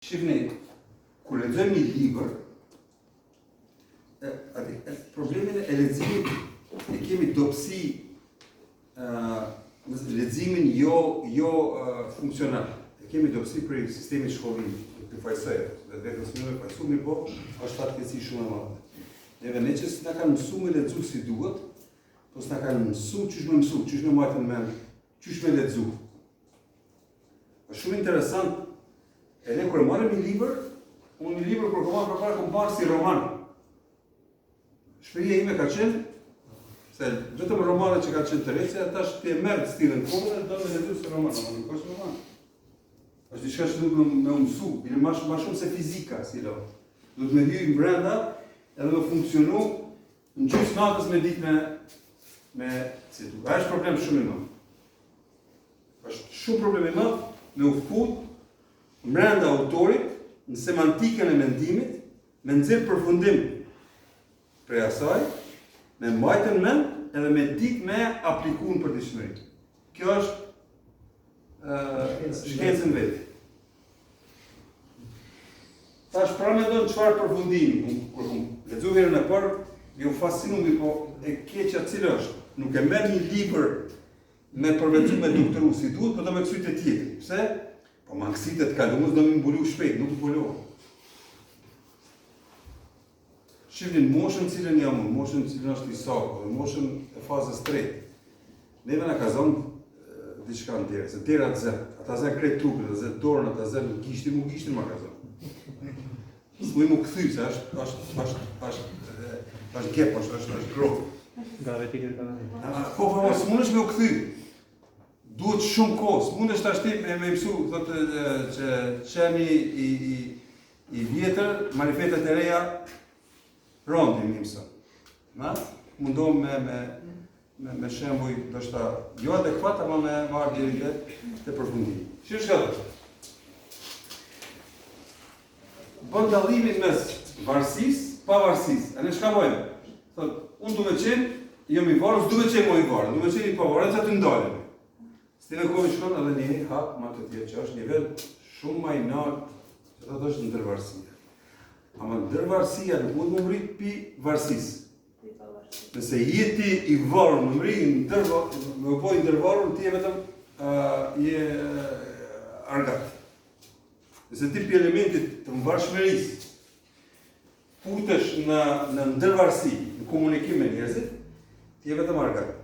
Shifni, kur lexojmë një libër, problemin e leximit e kemi dobësi leximin jo funksional. E kemi dobësi për sistemin shkollim, të fajsoj, dhe vetëm s'më fajsumi, po është fatkeqësi shumë e madhe. Ne që s'na kanë mësuar me lexu si duhet, po s'na kanë mësuar çish me marrë në mend, çish me lexu. Është shumë interesant. E ne kur marrim një libër, unë një libër kur kam përpara kam parë si roman. Shpreha ime ka qenë se vetëm romanet që kanë qenë të reja, tash ti e merr stilin kohën dhe do të lexosh si roman, nuk është roman. Është diçka që duhet me mësu, bile më shumë se fizika, si do. Duhet me hyj brenda edhe me funksionu në gjysmë natës me ditë me si tu. Është problem shumë i madh. Është shumë problem i madh me u fut brenda autorit, në semantikën e mendimit, me nxjerr përfundim prej asaj, me mbajtën mend edhe me ditë me aplikuar për dëshmëri. Kjo është shkencën vetë. Tash pra mendon çfarë përfundimi, kur lexoj herën e parë, ju fascinoi, po e keqja cila është, nuk e merr një libër me përveçim me doktoru si duhet, por do me kësujt e tjetër. Pse? Po mangësitë të kaluamës do më mbulu shpejt, nuk mbulohen. Shifnin moshën cilën jam unë, moshën cilën është Isaku, dhe moshën e fazës 3. Neve na ka zonë diçka në tjere, se tjera të zërë, ata zërë krejt trupin, ata zërë dorën, ata zërë në gishtin ma ka zonë. S'mu mu këthy, se është gep, është grot. Po, s'mun është me u këthy. Duhet shumë kohë, s'mund është ashti me mësu, thotë që qeni i vjetër, marifetet e reja, rondin një mësën. Mundohem me shembuj, do shta, jo adekvat, ama me marrë djeri të përfundimi. Shqyrë shka dhe? Bën dallimin mes varësis, pa varësis. E ne shka bojmë? Thotë, unë du me qenë, jam i varë, s'du me qenë mo i varë, du me qenë i pa varë, që aty ndalëm. Steve Covey shkon edhe një hap më të tjerë, që është nivel shumë më i lartë, që thotë është ndërvarësia. Ama ndërvarësia nuk mund të mrit pi varësisë. Nëse jeti i varur, më mri me u bë ndërvarur, ti je vetëm je argat. Nëse ti pi elementit të mbarshmërisë futesh në ndërvarësi, në komunikim me njerëzit, ti je vetëm argat.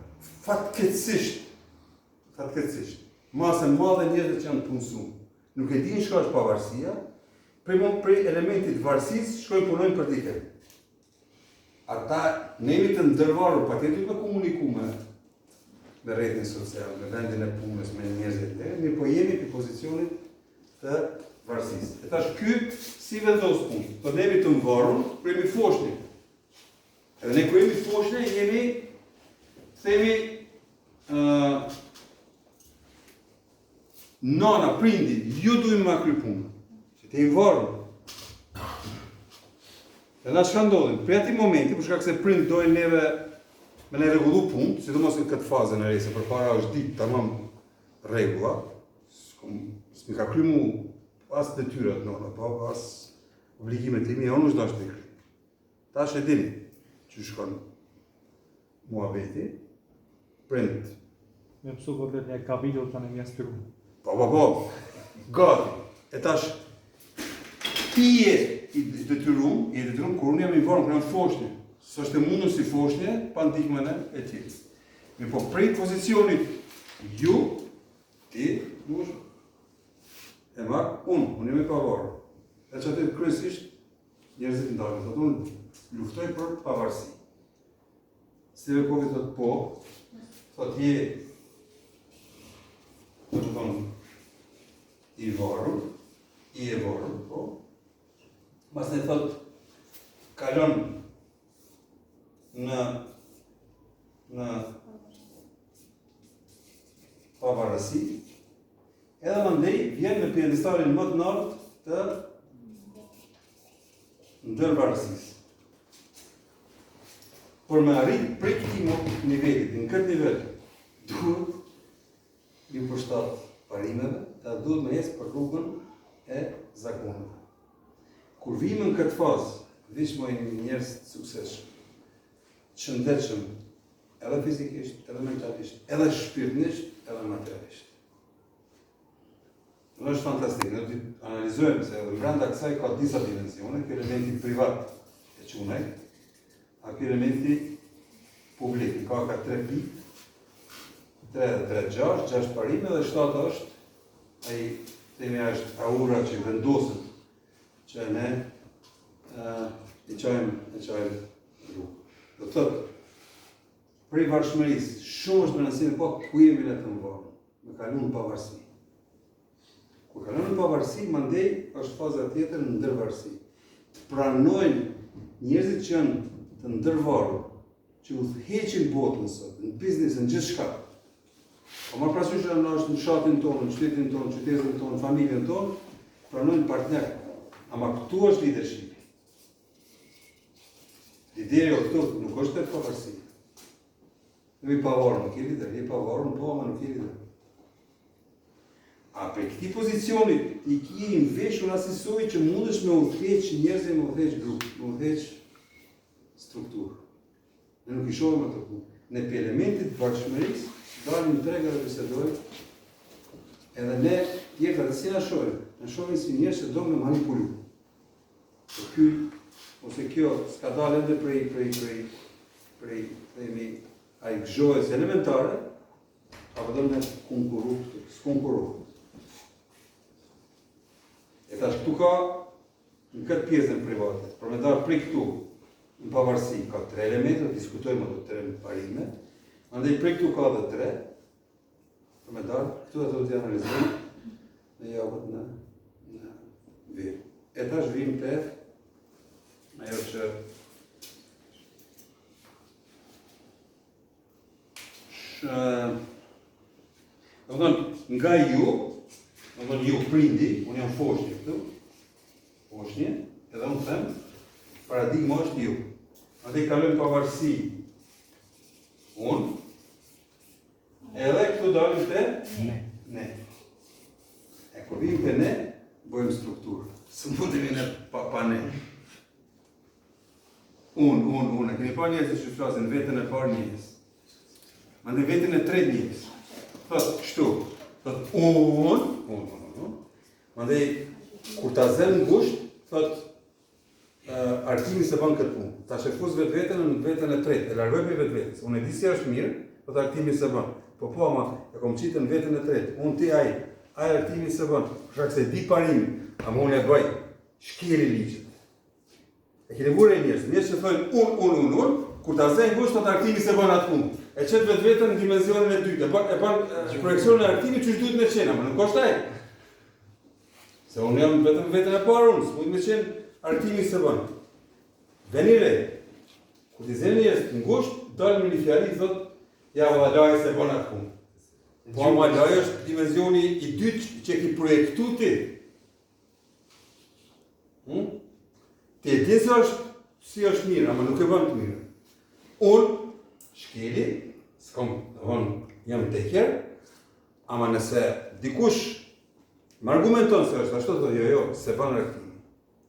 Fatkeqësisht, masën madhe njerëzit që janë të punësuar. Nuk e din çka është pavarësia, prej elementit varësisë shkojnë punojnë për dikë. Ata ne jemi të ndërvarur, patjetër duhet të komunikojmë me rrjetin social, me vendin e punës, me njerëzit. Ne po jemi në pozicionin të varësisë. E tash ky si vendos punë. Po ne jemi të mvarur, kur jemi foshni. Edhe ne kur jemi foshni jemi themi nana, prindi, ju dujmë ma kry punë, që te i varur. Dhe na çka ndodhin? Për ati momenti, për shkak se prind dojnë neve me ne rregullu punë, sidomos në këtë fazën e re, se përpara është ditë tamam rregulla, s'mi ka kry mu as detyrat nona, po as obligimet e mia, unë është dashur të kry. Tash e dini që shkon muhabeti, prind. Me mësu vërtet një kapitull të në mja spiru. Po, gati. E tash, ti je i detyruar, kur unë jam i varur, kur jam foshni. S'është e mundur si foshni, pa ndihmën e tij. Me po prej pozicionit ju, ti, dush, e marr unë jam i pavarur. E që atë kryesisht, njerëzit ndalën, thotë unë luftoj për pavarësi. Steve Covey thotë po, thotë je, i e varur, po. Mas ne thot, kalon në pavarësi, edhe mandej vjen në pjedestalin më të lartë të ndërvarësisë. Por me arrit prej këtij nivelit, në këtë nivel, duhet një përshtat parimeve, ta duhet me ecë për rrugën e zakonët. Kur vime në këtë fazë, vishmoj njerëz të suksesshëm, të shëndetshëm, edhe fizikisht, edhe mentalisht, edhe shpirtnisht, edhe materialisht. Në është fantastik, ne do të analizojmë se edhe brenda kësaj ka disa dimensione, ky elementi privat e qunej, a ky elementi publik, ka 3 pikë, 6 parime dhe 7 është, ai themi është aura që vendoset që ne i çojmë rrugë. Do thotë, prej varshmërisë, shumë është me nësinë po ku jemi ne të mbarë, me kalun në pavarësi. Kur kalon në pavarësi, mandej është faza tjetër në ndërvarësi. Të pranojnë njerëzit që janë të ndërvarur, që udhëheqin botën sot, në biznes, në gjithçka. Po marr parasysh që është në shatin tonë, në qytetin tonë, qytetin tonë, familjen tonë, pranojnë partner. Ama këtu është leadership. Lideri këtu nuk është të pavarësi. Nuk i pavarur, nuk i lider, i pavarur, po, ama nuk i lider. A për këti pozicionit i ki në veshur asisoj që mundesh me udhëheq njerëzve, me udhëheq grupë, me udhëheq strukturë. Ne nuk i shohim ato punë. Ne për elementit bashkëmërisë dalim trega dhe bisedojmë, edhe ne tjetër dhe si na shohim. Ne shohim si njerëz që do me manipulu. Po ky ose kjo s'ka dalë edhe prej themi ai gëzhojës elementare, apo do me konkurru. E tash këtu ka, në këtë pjesën private, për me darë prej këtu, në pavarësi, ka 3 elemente, diskutojmë ato 3 parime, andaj prej këtu ka dhe 3, për me darë, këtu dhe të analizojmë, në javët në vim. E tash vim të ajo që nga ju prindi, unë jam foshnje këtu, foshnje, edhe unë them, paradigma është ju. Andaj kalojmë pavarësi unë, edhe këtu dalim të ne. E kur vim të ne, bojmë strukturë. Së mundemi ne pa ne. Unë, e keni pa njësë që flasin vetën e parë njësë. Andaj vetën e tretë njësë. Thotë, kështu. Thotë, unë. Andaj, kur ta zem në gusht, thotë, artimi se banë këtë punë. Ta shefus vetën në vetën e tretë, e largoj me vetës. Unë e di si është mirë, thotë artimi se banë. Po, ama, e kom qitë në vetën e tretë. Unë ti aj artimi se banë. Shak se di parimi, ama unë e bëj, shkiri ligjët. E kene vure e njërës që thojnë unë, kur ta zem në gusht, thotë artimi se banë atë punë. E qëtë vetën në dimenzionin e dytë, e pan projekcionin e artimi që duhet me qenë, ama nuk është aj. Se unë jam vetën e parë unë, s'mujt me qenë artimi se banë. Venire, kur t'i zeni njërës të ngusht, dalë me një fjali, thotë, ja vë lajë se banë atë punë. Po ama lajë është dimenzioni i dytë që ki projektu ti. Ti e di se është, si është mirë, ama nuk e banë të mirë. Unë, shkeli, jam të kjerë, ama nëse dikush më argumenton se është, ashtu të jo, se banë artimi.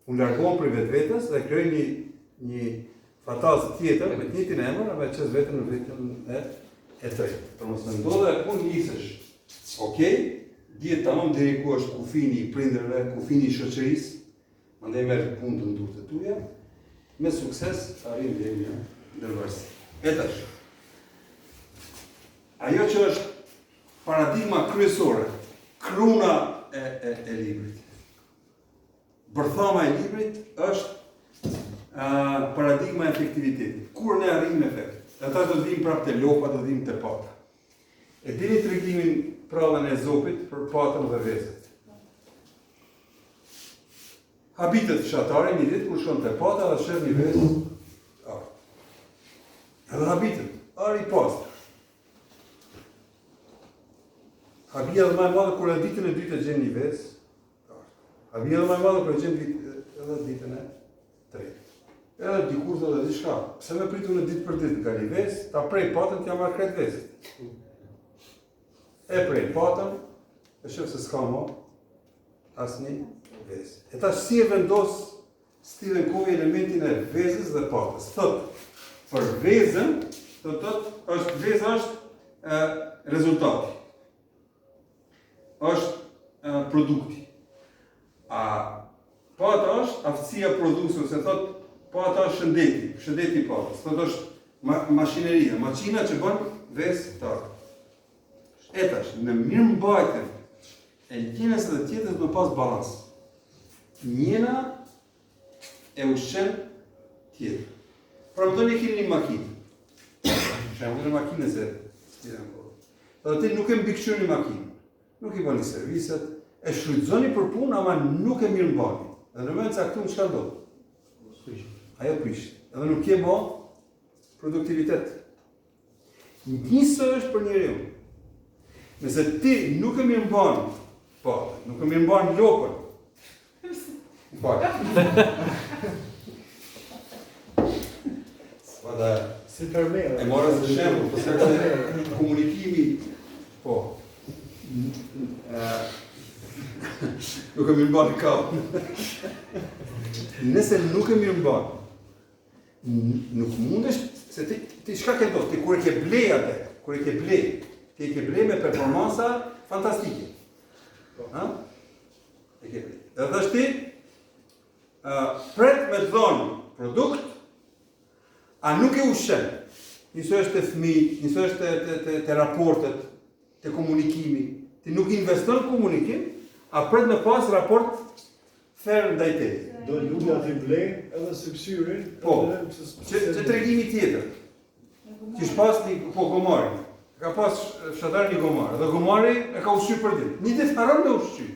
Unë largohëm për vetës dhe kryoj një fatazë tjetër, me të njëjtin emër, me qësë vetën në vetën e tretë. Për mos me ndodhe, unë njësësh, okej, djetë tamam deri ku është kufini i prindërve, kufini i shoqërisë, mandej merë punë të ndurë të tuja, me sukses arrim dhe një ndërvarësi. E tash. Ajo që është paradigma kryesore, kruna e librit. Bërthama e librit është paradigma e efektivitetit. Kur ne arrim efekt? Dhe ta do të vim prap të lopa, do të vim të pata. E dini tregimin prallën e Zopit për patën dhe vezët. Habitet fshatari një ditë kur shkon të pata dhe shef një vezë. Edhe habitet, ari pastër. Habia dhe më e madhe kur e ditën e dytë e gjen një vezë. Habia dhe më e madhe kur e gjen edhe ditën e tretë. Edhe dikur thotë edhe diçka. Pse më pritu në ditë për ditë nga një vezë, ta prej patën t'ja marrë kretë vezët. E prej patën, e shef se s'ka më asnjë vezë. E tash si e vendos Stephen Covey elementin e vezës dhe patës. Thot, për vezën, veza është rezultati. Është produkti. A pata është aftësia produse, ose thot, pata është shëndeti patës. Thot është mashineria, maqina që bën vezë të artë. Etash, në mirë mbajtjen e njënës dhe tjetës do pas balans. Njëna e ushqen tjetër. Pra më do një kini një makinë. Shemë në makinë se dhe ti nuk e mbikëqyr një makinë. Nuk i bani serviset, e shfrytëzoni për punë, ama nuk e mirë mbani. Dhe në moment se aktu në qka do? Ajo prisht. Edhe nuk ke mo produktivitet. Njësë është për njeriu. Nëse ti nuk e mirë mban, nuk e mirë mban lopën. Si për me. E mora së shembull, përse që komunikimi, nuk e mirë mban në kapë. Nëse nuk e mirë mban, nuk mundesh, se ti shka ke do, ti kur e ke blej atë, ti e ke blej me performansa fantastike. E ke blej. Dhe dhe shti, pret me dhonë produkt, a nuk e ushqen. Njësë është të fëmi, njësë është të raportet, të komunikimi. Ti nuk investon në komunikim, a pret me pas raport ferë ndaj te. Do lubja të blej edhe suksyrin. Që tregimi tjetër. Kish pas një gomari. Ka pas fshatar një gomar, edhe gomari e ka ushqy për ditë. Një ditë haron me ushqy.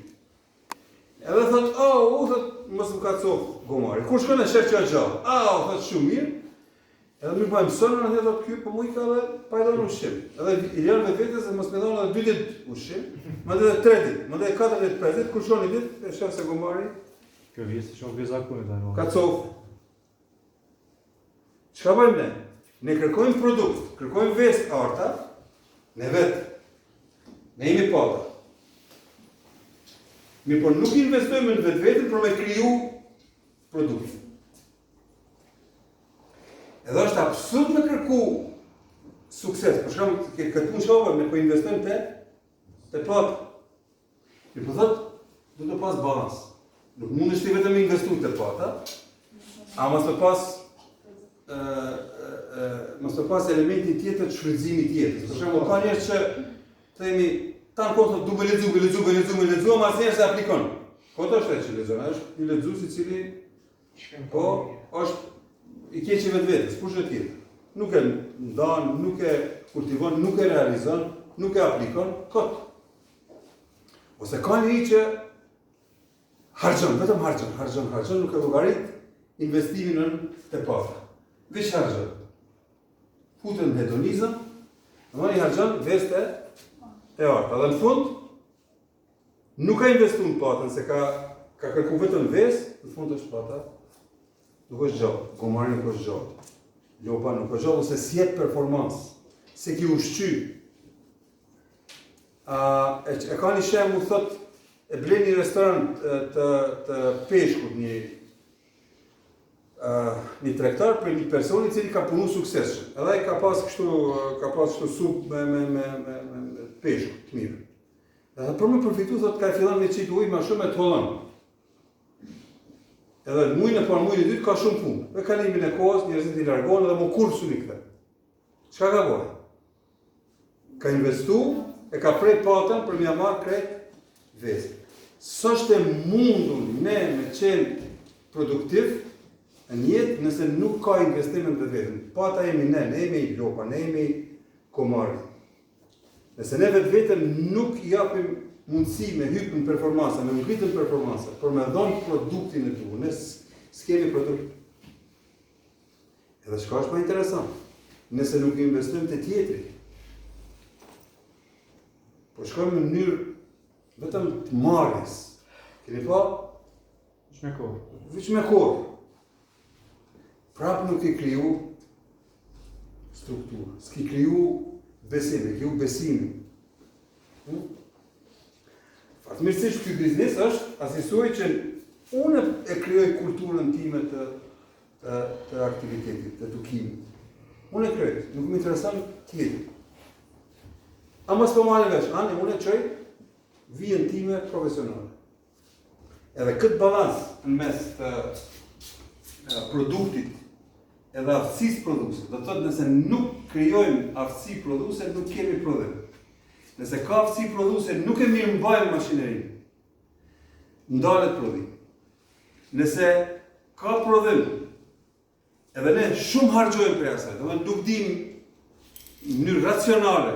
Edhe thot, mos më ka cofë gomari. Kur shkon e shef që a gjallë, thot shumë mirë. Edhe mirë pa mësonë, në dhe thot, kjo për mu i ka dhe pajdonë ushqim. Edhe i lërë dhe vetës e mos me donë edhe 2 ditë ushqim, më dhe 3 ditë, më dhe 4 ditë, 5 ditë, kur shkon një ditë, e shef se gomari Kjo vjesë shumë vjezakunit da në. ka cofë. Çka bëjmë ne? Ne kërkojmë produkt, kërkojmë vestë arta, ne vetë, ne jemi pata. Mirë, por nuk investojmë në vetë për me kriju produkt. Edhe është absurd me kërku sukses. Për shkak këtë punë shkove, ne po investojmë te pata. Mirë, po thotë, do të pas balans. Nuk mundesh ti vetëm investu te pata, a mos të pas elementi tjetër të shfrytëzimit tjetër. Për shembull, ka njerëz që themi tan kohë du me lexu, ama asnjëherë se aplikon. Po to është që lexon, është një lexues i cili është i keq vetes, kush është tjetër. Nuk e ndan, nuk e kultivon, nuk e realizon, nuk e aplikon, kot. Ose ka njëri që harxhon, vetëm harxhon, nuk e llogarit investimin në te pata. Veç harxhon. Futen në hedonizëm, domani harxhon veste e arta. Dhe në fund, nuk ka investu në patën, se ka kërku vetëm vestë, në fund është pata, nuk është gjallë, gomari nuk është gjallë, lopa nuk është gjallë, ose si jetë performansë, se ki ushqy. E ka një shemë, thot, e ble një restoran të peshkut, një tregtar për një person i cili ka punu suksesshëm. Edhe ai ka pas kështu supë me peshku të mirë. Edhe për me përfitu, thot, ka fillan me qitë ujë ma shumë e të hollon. Edhe mujnë e parë mujnë e dytë ka shumë punë. Me kalimin e kohës, njerëzit i largohen edhe më kursu një këtë. Çka ka bërë? Ka investu, e ka prej patën për mja marrë krejt vesë. S'është e mundur ne me qenë produktiv në jetë nëse nuk ka investimin të vetëm. Pata jemi ne jemi lopa, ne jemi komari. Nëse ne vetëm nuk japim mundësi me hypë në performansa, me ngritën performansa, për me dhonë produktin e duhur, ne s'kemi produkt. Edhe çka është më interesant, nëse nuk investojmë te tjetri, po shkojmë në mënyrë vetëm të marrjes. Keni pa? Veç me kohë. Prapë nuk i kriju strukturë, s'ki kriju besime, kriju besimin. Fatmirësisht ky biznes është asnjësoj që unë e krijoj kulturën time të aktivitetit, të edukimit. Unë e krijoj, nuk më intereson tjetër. Ama s'po marrë vesh, unë e çoj vijën time profesionale. Edhe këtë balans në mes të produktit edhe aftësisë produse, do të thotë nëse nuk krijojmë aftësi produse, nuk kemi prodhim. Nëse ka aftësi produse, nuk e mirëmbajmë makinerinë. Ndalet prodhim. Nëse ka prodhim, edhe ne shumë harxojmë për asaj, domethënë nuk dim në mënyrë racionale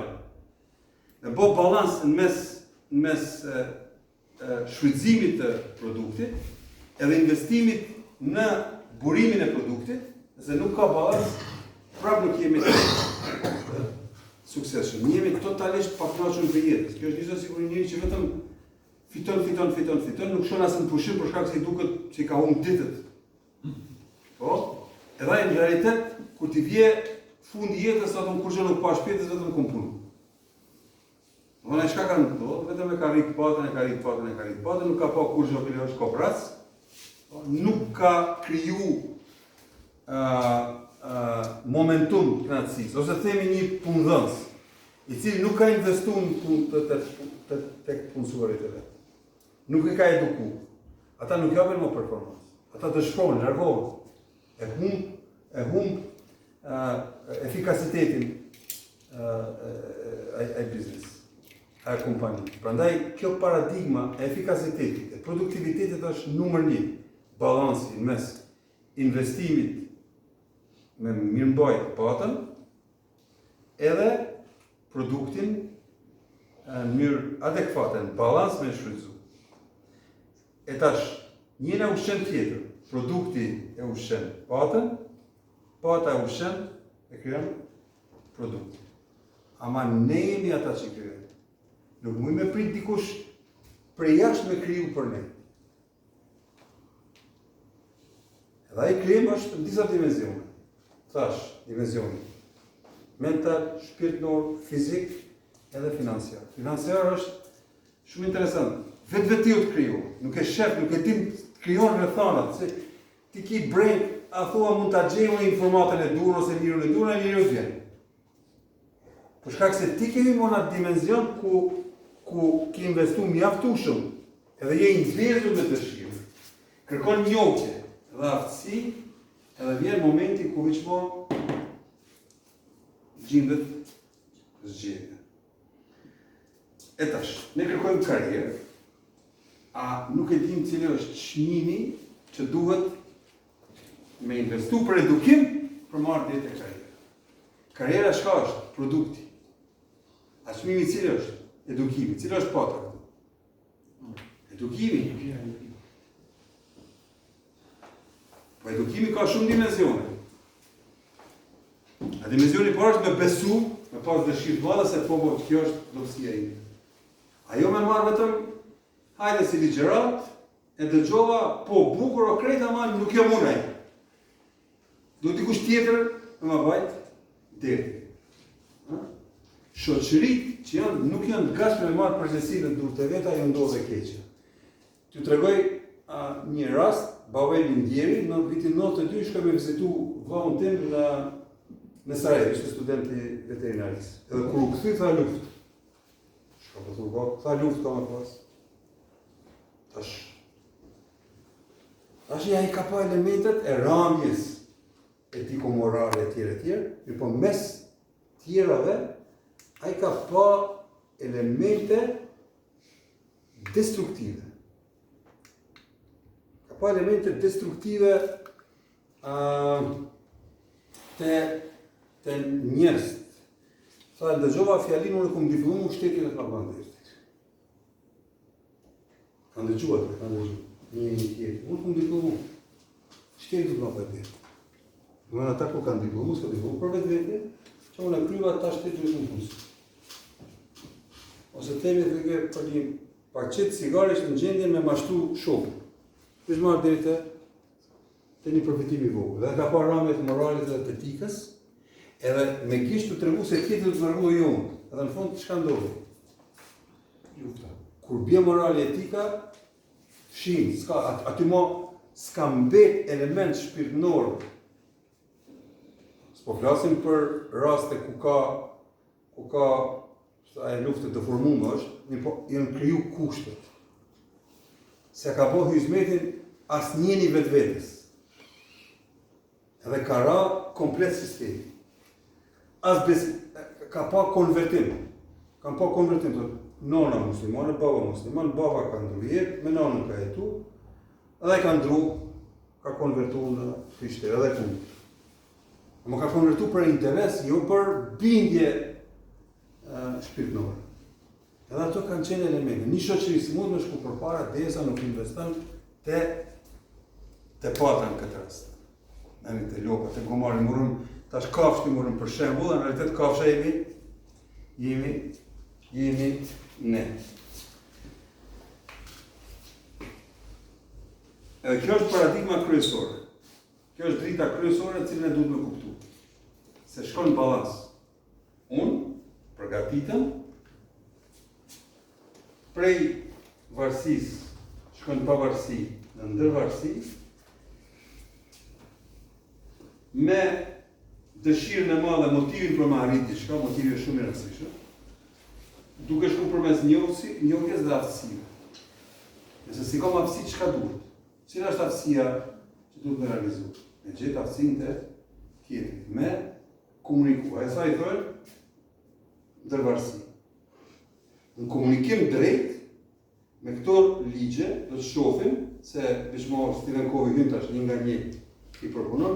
me bo balans në mes shfrytëzimit të produktit edhe investimit në burimin e produktit, nëse nuk ka balans, prapë nuk jemi suksesshëm. Ne jemi totalisht pa kënaqur për jetën. Kjo është njësoj sikur njëri që vetëm fiton, nuk shon as në pushim për shkak se i duket që i ka humbur ditët. Po? Edhe në realitet, kur ti vje fundi jetës, atë kur gjë nuk pa shpirtës, vetëm kom punu. Në shka ka ndodhur, vetëm e ka rritë patën, nuk ka pa kur gjë për është kopras, nuk ka kriju momentum kënaqësisë, ose themi një punëdhënës, i cili nuk ka investuar tek punësuarit e vet. Nuk i ka edukuar. Ata nuk japin më performancë. Ata dëshpojnë, largohen. E humb efikasitetin e biznes, e kompani. Prandaj kjo paradigma e efikasitetit, e produktivitetit është numër 1. Balansi mes investimit me mirëmbajtje të patën edhe produktin në mënyrë adekuate, në balans me shfrytëzuar. E tash, njëra ushqen tjetër, produkti e ushqen patën, pata e ushqen e krijon produktin. Ama ne jemi ata që krijojnë. Nuk mund me prit dikush prej jashtë me kriju për ne. Edhe ai krijim është në disa dimensione. Thash, dimensioni mental, shpirtëror, fizik edhe financiar. Financiar është shumë interesant. Vetë të kriju, nuk e shef, nuk e din të krijon rrethanat, se ti ki brain, a thua mund ta gjejmë informatën e dur ose lirën e dur, lirë vjen. Për shkak se ti kemi në atë dimension ku ki investu mjaftueshëm, edhe je i nxjerrur me dëshirë. Kërkon njohje dhe aftësi, edhe vjen momenti ku veçmo gjindet zgjedhje. E tash, ne kërkojmë karrierë, a nuk e dim cili është çmimi që duhet me investu për edukim për marrë jetë e karrierë. Karriera çka është? Produkti. A çmimi cili është? Edukimi. Cili është patra? Edukimi. Po edukimi ka shumë dimensione. A dimensioni parë është me besu, me pas dëshirë të madhe se po kjo është dobësia ime. Ajo me marrë vetëm hajde si ligjërat, e dëgjova, po bukur o krejt, ama nuk jam unë ai. Duhet dikush tjetër me ma bajt deri. Shoqërit që nuk janë të gatshme me marrë përgjegjësinë dur të veta, ju ndodhe keqe. T'ju tregoj një rast, babaj Lindjeri, në vitin 92 shkoj me vizitu vllahun tim në Sarajevo, ishte student i veterinarisë. Edhe kur u kthyi tha luftë. Shka po thua, tha luftë ka më pas. Tash ai ka pa elementet e ramjes etiko-morale etj, po mes tjerave ai ka pa elemente destruktive. Ka pa elemente destruktive të njerëzit. Tha, ndëgjova fjalinë, unë kom diplomu shtetin e të Bangladeshit. Kanë dëgjuar, një tjetër. Unë kom diplomu shtetin e Bangladeshit. Në ata ku kanë diplomu, s'ka diplomu për vetë vete, që unë e kryva ta shtetin e në punës. Ose temi dhe për një parqet cigare ishte në gjendje me mashtu shokë. Kështë marrë deri të një përfitimi vogël. Dhe ka pa ramet moralit dhe të etikës, edhe me gisht të tregu se tjetër të nërgu e jonë. Edhe në fund, çka ndodhi? Lufta. kur bie morali etika, fshin, aty mo s'ka mbet element shpirtënor. S'po flasim për raste ku ka ajo luftë të formuar është, po janë kriju kushtet. Se ka po hizmetin asnjëni vetvetes. Edhe ka ra komplet sistemi. Ka pa konvertim. Kam pa konvertim të nona muslimane, baba musliman, baba ka ndru jetë, me nonën ka jetu, edhe ka ndru, ka konvertu në Krishterë, edhe kundër. Ama ka konvertu për interes, jo për bindje shpirtënore. Edhe ato kanë qenë elemente. Një shoqëri si mund me shku përpara, desa nuk investon te pata në këtë rast. Nani te lopa, te gomari morëm, tash kafshë morëm për shembull, në realitet kafsha jemi ne. Edhe kjo është paradigma kryesore. Kjo është drita kryesore e cilën e duhet me kuptu. Se shkon në balans. Unë përgatitem prej varësisë, shkon në pavarësi, në ndërvarësi, me dëshirën e madhe, motivin për me arrit diçka, motivi është shumë i rëndësishëm, duke shku përmes njohjes dhe aftësive. Nëse si kam aftësi, çka duhet? Cila është aftësia që duhet me realizu? Me gjetë aftësinë të tjetrit, me komuniku. E sa i thënë? Ndërvarësi. Në komunikim drejt, me këto ligje, do të shohim se bishmo Stephen Covey hyn tash një nga një i përpunon,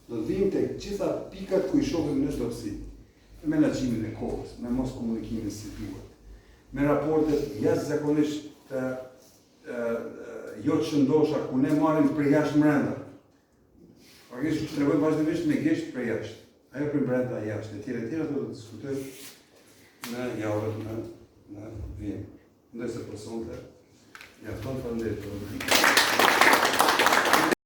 do të vim të gjitha pikat ku i shohim në çdopsi. Me menaxhimin e kohës, me mos komunikimin si duhet, me raportet jashtëzakonisht jo të shëndosha ku ne marrim për jashtë mbrenda. Faktikisht trebojmë vazhdimisht me gjesht për jashtë. Ajo për brenda jashtë, e tjera do të diskutojmë në javët në vijim. Ndërsa për sonte, mjafton, faleminderit për